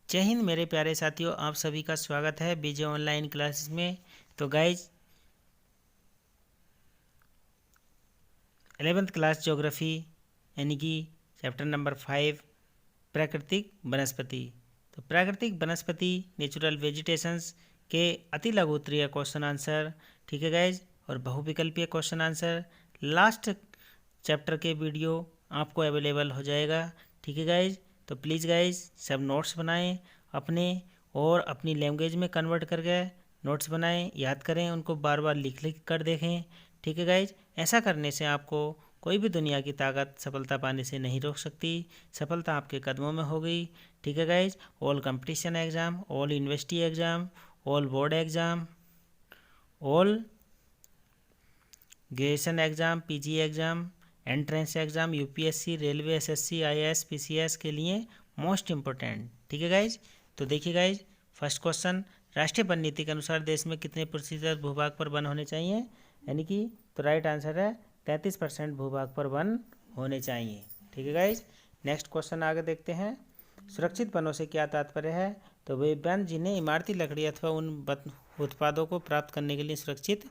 जय हिंद मेरे प्यारे साथियों, आप सभी का स्वागत है बीजे ऑनलाइन क्लासेस में। तो गाइज 11th क्लास ज्योग्राफी यानी कि चैप्टर नंबर 5 प्राकृतिक वनस्पति। तो प्राकृतिक वनस्पति नेचुरल वेजिटेशंस के अति लघु उत्तरीय क्वेश्चन आंसर, ठीक है गाइज, और बहुविकल्पीय क्वेश्चन आंसर लास्ट चैप्टर के वीडियो आपको अवेलेबल हो जाएगा, ठीक है गाइज। तो प्लीज़ गाइज सब नोट्स बनाएं अपने और अपनी लैंग्वेज में कन्वर्ट करके नोट्स बनाएं, याद करें, उनको बार बार लिख लिख कर देखें, ठीक है गाइज। ऐसा करने से आपको कोई भी दुनिया की ताकत सफलता पाने से नहीं रोक सकती, सफलता आपके कदमों में हो गई, ठीक है guys. All competition exam, all university exam, all board exam, all graduation exam, PG exam, entrance exam, UPSC, railway, SSC, IAS, PCS के लिए मोस्ट इम्पोर्टेंट, ठीक है गाइज। तो देखिए गाइज, फर्स्ट क्वेश्चन, राष्ट्रीय वन नीति के अनुसार देश में कितने प्रतिशत भूभाग पर वन होने चाहिए, यानी कि तो राइट आंसर है 33% भूभाग पर वन होने चाहिए, ठीक है गाइज। नेक्स्ट क्वेश्चन आगे देखते हैं। सुरक्षित वनों से क्या तात्पर्य है? तो वे वन जिन्हें इमारती लकड़ी अथवा उन उत्पादों को प्राप्त करने के लिए सुरक्षित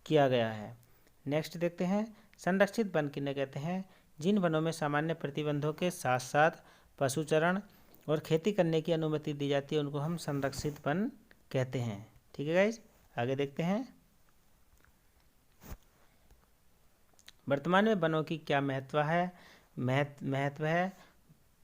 किया गया है। नेक्स्ट देखते हैं, संरक्षित वन किन्हें कहते हैं? जिन वनों में सामान्य प्रतिबंधों के साथ साथ पशुचरण और खेती करने की अनुमति दी जाती है उनको हम संरक्षित वन कहते हैं, ठीक है गाइज। आगे देखते हैं, वर्तमान में वनों की क्या महत्व है?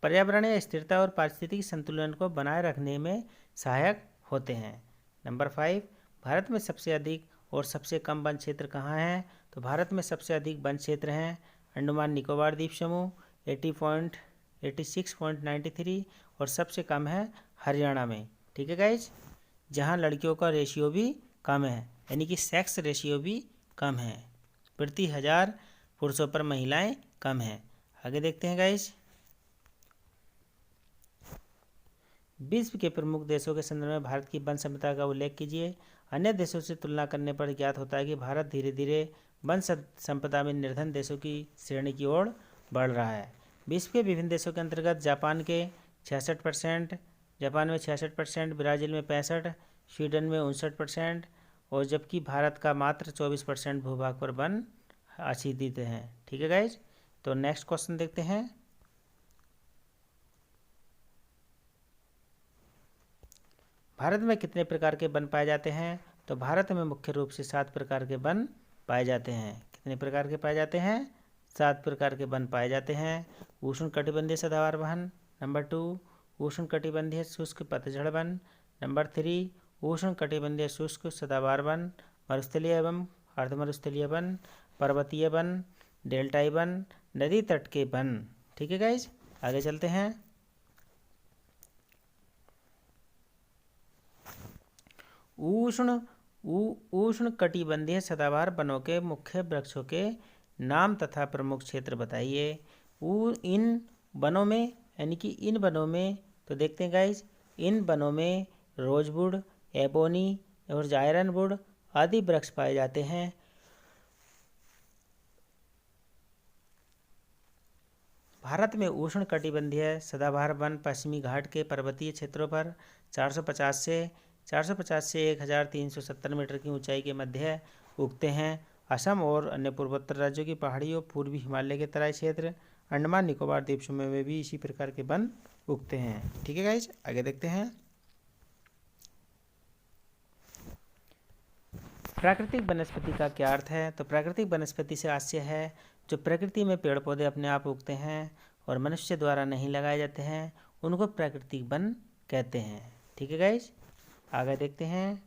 पर्यावरणीय स्थिरता और पारिस्थितिक संतुलन को बनाए रखने में सहायक होते हैं। नंबर 5, भारत में सबसे अधिक और सबसे कम वन क्षेत्र कहाँ हैं? तो भारत में सबसे अधिक वन क्षेत्र हैं अंडमान निकोबार द्वीप समूह 86.93 और सबसे कम है हरियाणा में, ठीक है गाइज, जहाँ लड़कियों का रेशियो भी कम है, यानी कि सेक्स रेशियो भी कम है, प्रति 1000 पुरुषों पर महिलाएं कम हैं। आगे देखते हैं गाइज, विश्व के प्रमुख देशों के संदर्भ में भारत की वन संपदा का उल्लेख कीजिए। अन्य देशों से तुलना करने पर ज्ञात होता है कि भारत धीरे धीरे वन संपदा में निर्धन देशों की श्रेणी की ओर बढ़ रहा है। विश्व के विभिन्न देशों के अंतर्गत जापान में 66%, ब्राज़ील में 65%, स्वीडन में 59% और जबकि भारत का मात्र 24% भूभाग पर वन आच्छादित हैं, ठीक है गाइज। तो नेक्स्ट क्वेश्चन देखते हैं, भारत में कितने प्रकार के वन पाए जाते हैं? तो भारत में मुख्य रूप से 7 प्रकार के वन पाए जाते हैं। कितने प्रकार के पाए जाते हैं? 7 प्रकार के वन पाए जाते हैं। उष्णकटिबंधीय सदाबहार वन, नंबर 2 उष्णकटिबंधीय शुष्क पतझड़ वन, नंबर 3 उष्णकटिबंधीय शुष्क सदाबहार वन, मरुस्थलीय एवं अर्धमरुस्थलीय वन, पर्वतीय वन, डेल्टाई वन, नदी तट के वन, ठीक है गाइज। आगे चलते हैं, उष्णकटिबंधीय सदाबहार वनों के मुख्य वृक्षों के नाम तथा प्रमुख क्षेत्र बताइए। इन वनों में, यानी कि इन वनों में, तो देखते हैं गाइज, इन वनों में रोजवुड, एबोनी और जायरनवुड आदि वृक्ष पाए जाते हैं। भारत में उष्णकटिबंधीय सदाबहार वन पश्चिमी घाट के पर्वतीय क्षेत्रों पर 450 से 1370 मीटर की ऊंचाई के मध्य उगते हैं। असम और अन्य पूर्वोत्तर राज्यों की पहाड़ियों, पूर्वी हिमालय के तराई क्षेत्र, अंडमान निकोबार द्वीप समूह में भी इसी प्रकार के वन उगते हैं, ठीक है गाइज। आगे देखते हैं, प्राकृतिक वनस्पति का क्या अर्थ है? तो प्राकृतिक वनस्पति से आशय है जो प्रकृति में पेड़ पौधे अपने आप उगते हैं और मनुष्य द्वारा नहीं लगाए जाते हैं, उनको प्राकृतिक वन कहते हैं, ठीक है गाइज। आगे देखते हैं,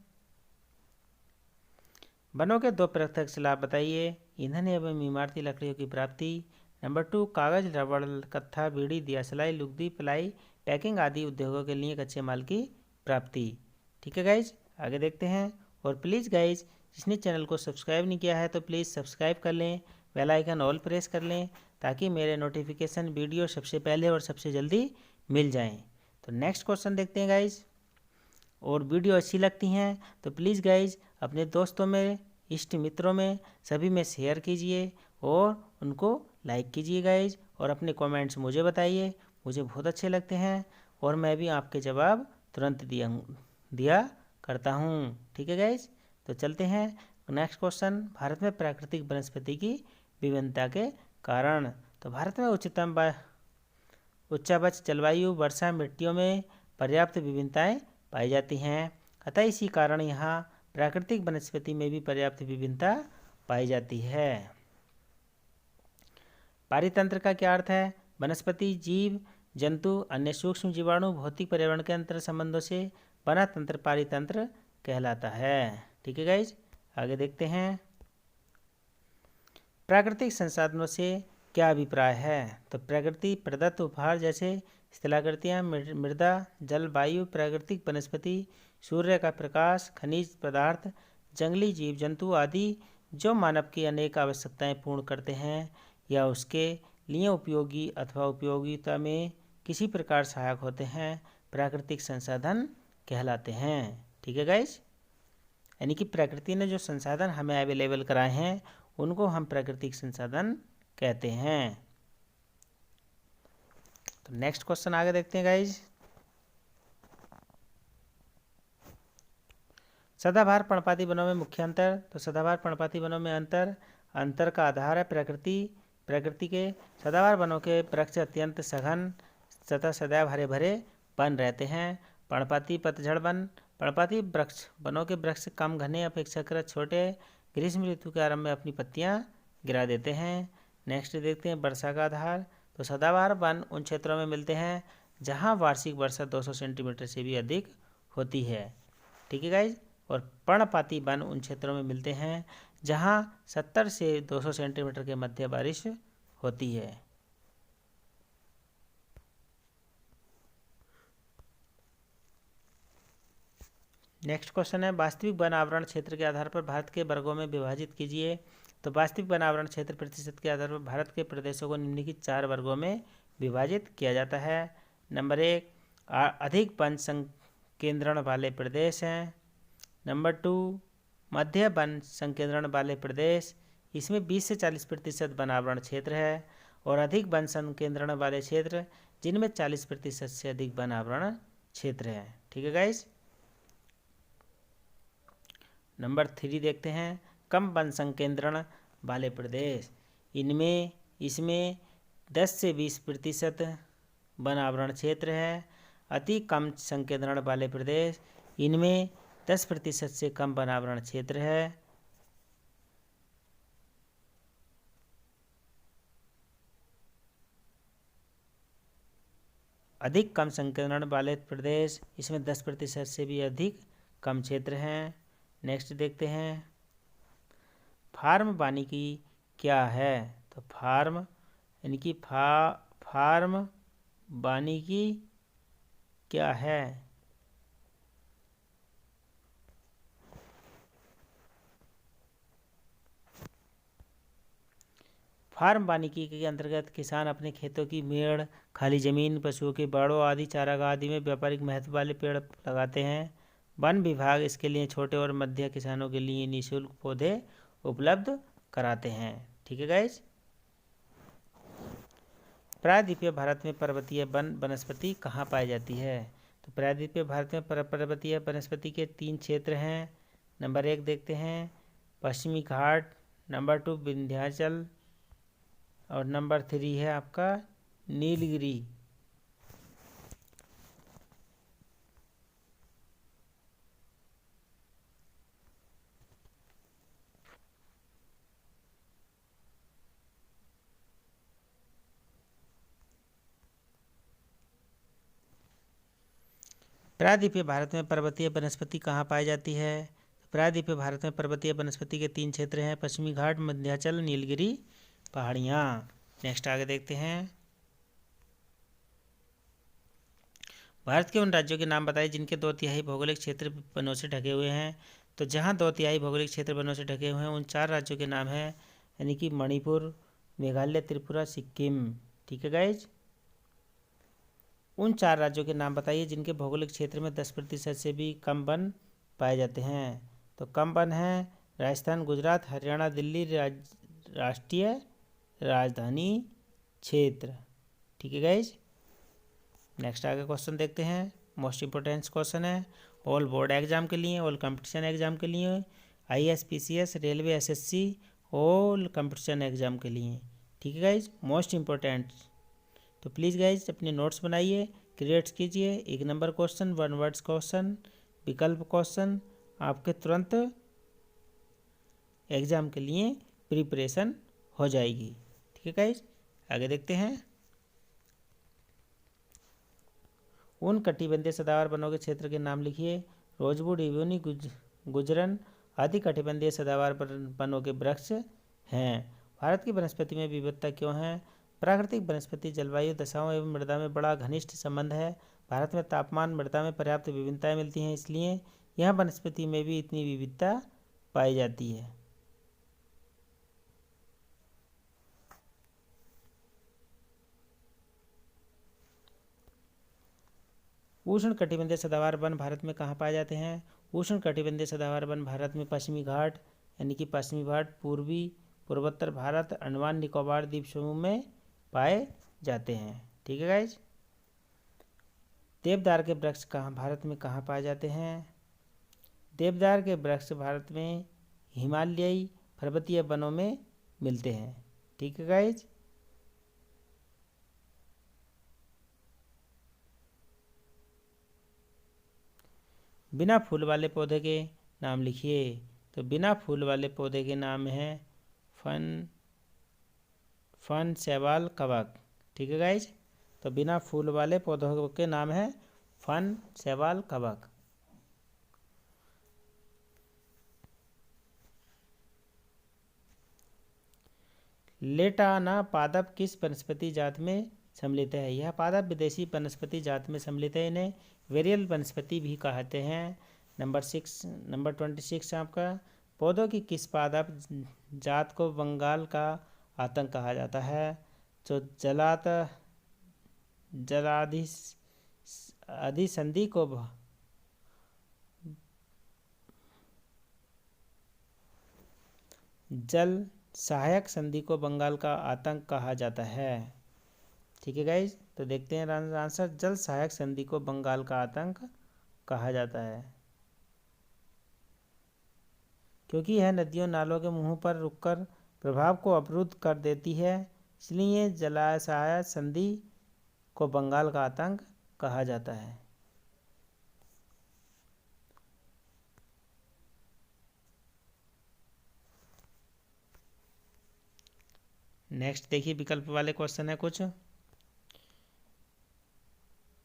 वनों के 2 प्रत्यक्ष लाभ बताइए। ईंधन एवं इमारती लकड़ियों की प्राप्ति, नंबर 2 कागज, रबड़, कत्था, बीड़ी, दियासलाई, लुगदी, प्लाई, पैकिंग आदि उद्योगों के लिए कच्चे माल की प्राप्ति, ठीक है गाइज। आगे देखते हैं, और प्लीज़ गाइज जिसने चैनल को सब्सक्राइब नहीं किया है तो प्लीज़ सब्सक्राइब कर लें, बेल आइकन ऑल प्रेस कर लें ताकि मेरे नोटिफिकेशन वीडियो सबसे पहले और सबसे जल्दी मिल जाएं। तो नेक्स्ट क्वेश्चन देखते हैं गाइज, और वीडियो अच्छी लगती हैं तो प्लीज़ गाइज अपने दोस्तों में, इष्ट मित्रों में, सभी में शेयर कीजिए और उनको लाइक कीजिए गाइज, और अपने कमेंट्स मुझे बताइए, मुझे बहुत अच्छे लगते हैं और मैं भी आपके जवाब तुरंत दिया करता हूँ। ठीक है गाइज, तो चलते हैं नेक्स्ट क्वेश्चन। भारत में प्राकृतिक वनस्पति की विभिन्नता के कारण। तो भारत में उच्चावच जलवायु, वर्षा, मिट्टियों में पर्याप्त विभिन्नताएं पाई जाती हैं। अतः इसी कारण यहाँ प्राकृतिक वनस्पति में भी पर्याप्त विभिन्नता पाई जाती है। पारितंत्र का क्या अर्थ है? वनस्पति, जीव जंतु, अन्य सूक्ष्म जीवाणु, भौतिक पर्यावरण के अंतर संबंधों से बना तंत्र पारितंत्र कहलाता है। ठीक है गाइज, आगे देखते हैं। प्राकृतिक संसाधनों से क्या अभिप्राय है? तो प्रकृति प्रदत्त उपहार जैसे स्थलाकृतियाँ, मृदा, जल, वायु, प्राकृतिक वनस्पति, सूर्य का प्रकाश, खनिज पदार्थ, जंगली जीव जंतु आदि जो मानव की अनेक आवश्यकताएं पूर्ण करते हैं या उसके लिए उपयोगी अथवा उपयोगिता में किसी प्रकार सहायक होते हैं, प्राकृतिक संसाधन कहलाते हैं। ठीक है गाइज, यानी कि प्रकृति ने जो संसाधन हमें अवेलेबल कराए हैं उनको हम प्राकृतिक संसाधन कहते हैं। तो नेक्स्ट क्वेश्चन आगे देखते हैं गाइज। सदाबहार पर्णपाती वनों में मुख्य अंतर। तो सदाबहार पर्णपाती वनों में अंतर का आधार है प्रकृति के सदाबहार वनों के वृक्ष अत्यंत सघन तथा सदैव हरे भरे वन रहते हैं। पर्णपाती पतझड़ वन, पर्णपाती वनों के वृक्ष कम घने, अपेक्षाकृत छोटे, ग्रीष्म ऋतु के आरंभ में अपनी पत्तियां गिरा देते हैं। नेक्स्ट देखते हैं वर्षा का आधार। तो सदाबहार वन उन क्षेत्रों में मिलते हैं जहां वार्षिक वर्षा 200 सेंटीमीटर से भी अधिक होती है। ठीक है गाइज, और पर्णपाती वन उन क्षेत्रों में मिलते हैं जहां 70 से 200 सेंटीमीटर के मध्य बारिश होती है। नेक्स्ट क्वेश्चन है वास्तविक वन आवरण क्षेत्र के आधार पर भारत के वर्गों में विभाजित कीजिए। तो वास्तविक वन आवरण क्षेत्र प्रतिशत के आधार पर भारत के प्रदेशों को निम्नलिखित 4 वर्गों में विभाजित किया जाता है। नंबर 1 अधिक वन संकेंद्रण वाले प्रदेश हैं। नंबर 2 मध्य वन संकेंद्रण वाले प्रदेश, इसमें 20 से 40% वन आवरण क्षेत्र है। और अधिक वन संकेंद्रण वाले क्षेत्र जिनमें 40% से अधिक वन आवरण क्षेत्र है। ठीक है गाइज, नंबर 3 देखते हैं कम वन संकेंद्रण वाले प्रदेश, इसमें 10 से 20% वन आवरण क्षेत्र है। अति कम संकेंद्रण वाले प्रदेश, इनमें 10% से कम वन आवरण क्षेत्र है। अधिक कम संकेंद्रण वाले प्रदेश, इसमें 10% से भी अधिक कम क्षेत्र हैं। नेक्स्ट देखते हैं फार्म वानिकी क्या है। तो फार्म यानी कि फार्म वानिकी क्या है? फार्म वानिकी के अंतर्गत किसान अपने खेतों की मेड़, खाली जमीन, पशुओं के बाड़ों आदि चारागाह आदि में व्यापारिक महत्व वाले पेड़ लगाते हैं। वन विभाग इसके लिए छोटे और मध्य किसानों के लिए निःशुल्क पौधे उपलब्ध कराते हैं। ठीक है गाइज, प्रायद्वीपीय भारत में पर्वतीय वनस्पति कहाँ पाई जाती है? तो प्रायद्वीपीय भारत में पर्वतीय वनस्पति के 3 क्षेत्र हैं। नंबर 1 देखते हैं पश्चिमी घाट, नंबर 2 विंध्याचल और नंबर 3 है आपका नीलगिरी। प्रायद्वीपीय भारत में पर्वतीय वनस्पति कहाँ पाई जाती है? प्रायद्वीपीय भारत में पर्वतीय वनस्पति के 3 क्षेत्र हैं, पश्चिमी घाट, विंध्याचल, नीलगिरी पहाड़ियाँ। नेक्स्ट आगे देखते हैं भारत के उन राज्यों के नाम बताइए जिनके 2/3 भौगोलिक क्षेत्र वनों से ढके हुए हैं। तो जहाँ 2/3 भौगोलिक क्षेत्र वनों से ढके हुए हैं उन 4 राज्यों के नाम हैं, यानी कि मणिपुर, मेघालय, त्रिपुरा, सिक्किम। ठीक है गाइज, उन 4 राज्यों के नाम बताइए जिनके भौगोलिक क्षेत्र में 10% से भी कम वन पाए जाते हैं। तो कम वन हैं राजस्थान, गुजरात, हरियाणा, दिल्ली, राष्ट्रीय राजधानी क्षेत्र। ठीक है गाइज, नेक्स्ट आगे क्वेश्चन देखते हैं मोस्ट इम्पोर्टेंट क्वेश्चन है। ऑल बोर्ड एग्जाम के लिए, ऑल कंपटीशन एग्जाम के लिए, IAS PCS railway SSC all competition exam के लिए, ठीक है गाइज, मोस्ट इम्पोर्टेंट। तो प्लीज़ गाइज अपने नोट्स बनाइए, क्रिएट कीजिए। 1 नंबर क्वेश्चन, 1 वर्ड्स क्वेश्चन, विकल्प क्वेश्चन आपके तुरंत एग्जाम के लिए प्रिपरेशन हो जाएगी, ठीक है गाइज। आगे देखते हैं। उन कटिबंधीय सदाबहार वनों के क्षेत्र के नाम लिखिए। रोजवुड, इबोनी, गुजरन आदि कटिबंधीय सदाबहार वनों के वृक्ष हैं। भारत की वनस्पति में विविधता क्यों है? प्राकृतिक वनस्पति जलवायु दशाओं एवं मृदा में बड़ा घनिष्ठ संबंध है। भारत में तापमान, मृदा में पर्याप्त विभिन्नताएं मिलती हैं, इसलिए यह वनस्पति में भी इतनी विविधता पाई जाती है। उष्ण कटिबंधीय सदाबहार वन भारत में कहाँ पाए जाते हैं? उष्ण कटिबंधीय सदाबहार वन भारत में पश्चिमी घाट यानी कि पश्चिमी घाट, पूर्वी पूर्वोत्तर भारत, अंडमान निकोबार द्वीप समूह में पाए जाते हैं, ठीक है गाइज। देवदार के वृक्ष भारत में कहाँ पाए जाते हैं? देवदार के वृक्ष भारत में हिमालयी पर्वतीय वनों में मिलते हैं, ठीक है गाइज। बिना फूल वाले पौधे के नाम लिखिए। तो बिना फूल वाले पौधे के नाम है फन शैवाल कवक, ठीक है गाइज। तो बिना फूल वाले पौधों के नाम है फन शैवाल कवक। लेटाना पादप किस वनस्पति जात में सम्मिलित है? यह पादप विदेशी वनस्पति जात में सम्मिलित है। इन्हें वेरियल वनस्पति भी कहते हैं। नंबर 26 आपका, पौधों की किस पादप जात को बंगाल का आतंक कहा जाता है? तो जलाधिसंधि को जल सहायक संधि को बंगाल का आतंक कहा जाता है, ठीक है गाइज। तो देखते हैं आंसर, जल सहायक संधि को बंगाल का आतंक कहा जाता है क्योंकि यह नदियों नालों के मुंह पर रुककर प्रभाव को अवरुद्ध कर देती है, इसलिए जलाशय संधि को बंगाल का आतंक कहा जाता है। नेक्स्ट देखिए, विकल्प वाले क्वेश्चन है कुछ।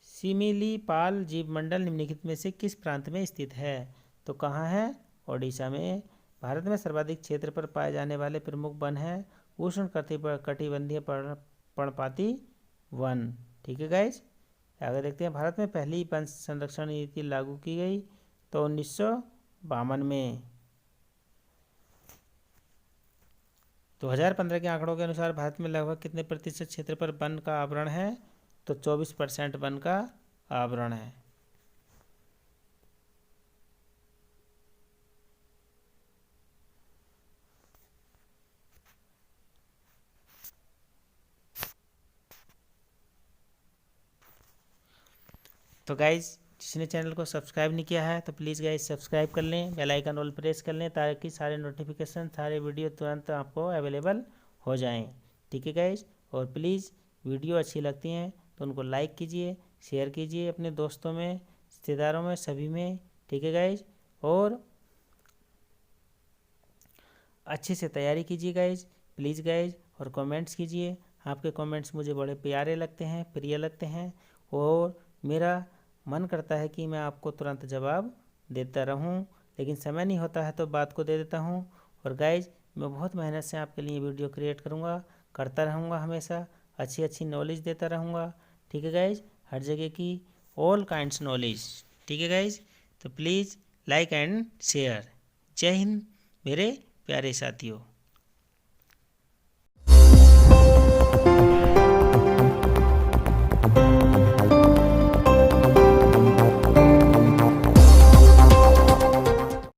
सिमिलीपाल जीवमंडल निम्नलिखित में से किस प्रांत में स्थित है? तो कहाँ है? ओडिशा में। भारत में सर्वाधिक क्षेत्र पर पाए जाने वाले प्रमुख वन हैं उष्ण कटिबंधीय पर्णपाती वन, ठीक है गाइज। आगे देखते हैं, भारत में पहली वन संरक्षण नीति लागू की गई तो 1952 में। 2015 के आंकड़ों के अनुसार भारत में लगभग कितने प्रतिशत क्षेत्र पर वन का आवरण है? तो 24% वन का आवरण है। तो गाइज, जिसने चैनल को सब्सक्राइब नहीं किया है तो प्लीज़ गाइज सब्सक्राइब कर लें, बेल आइकन ऑल प्रेस कर लें ताकि सारे नोटिफिकेशन, सारे वीडियो तुरंत आपको अवेलेबल हो जाएं, ठीक है गाइज। और प्लीज़ वीडियो अच्छी लगती हैं तो उनको लाइक कीजिए, शेयर कीजिए अपने दोस्तों में, रिश्तेदारों में, सभी में, ठीक है गाइज। और अच्छे से तैयारी कीजिए गाइज, प्लीज़ गाइज। और कमेंट्स कीजिए, आपके कमेंट्स मुझे बड़े प्यारे लगते हैं, प्रिय लगते हैं और मेरा मन करता है कि मैं आपको तुरंत जवाब देता रहूं, लेकिन समय नहीं होता है तो बात को दे देता हूं। और गाइज, मैं बहुत मेहनत से आपके लिए वीडियो क्रिएट करता रहूंगा, हमेशा अच्छी नॉलेज देता रहूंगा, ठीक है गाइज। हर जगह की ऑल काइंड्स नॉलेज, ठीक है गाइज। तो प्लीज़ लाइक एंड शेयर। जय हिंद मेरे प्यारे साथियों।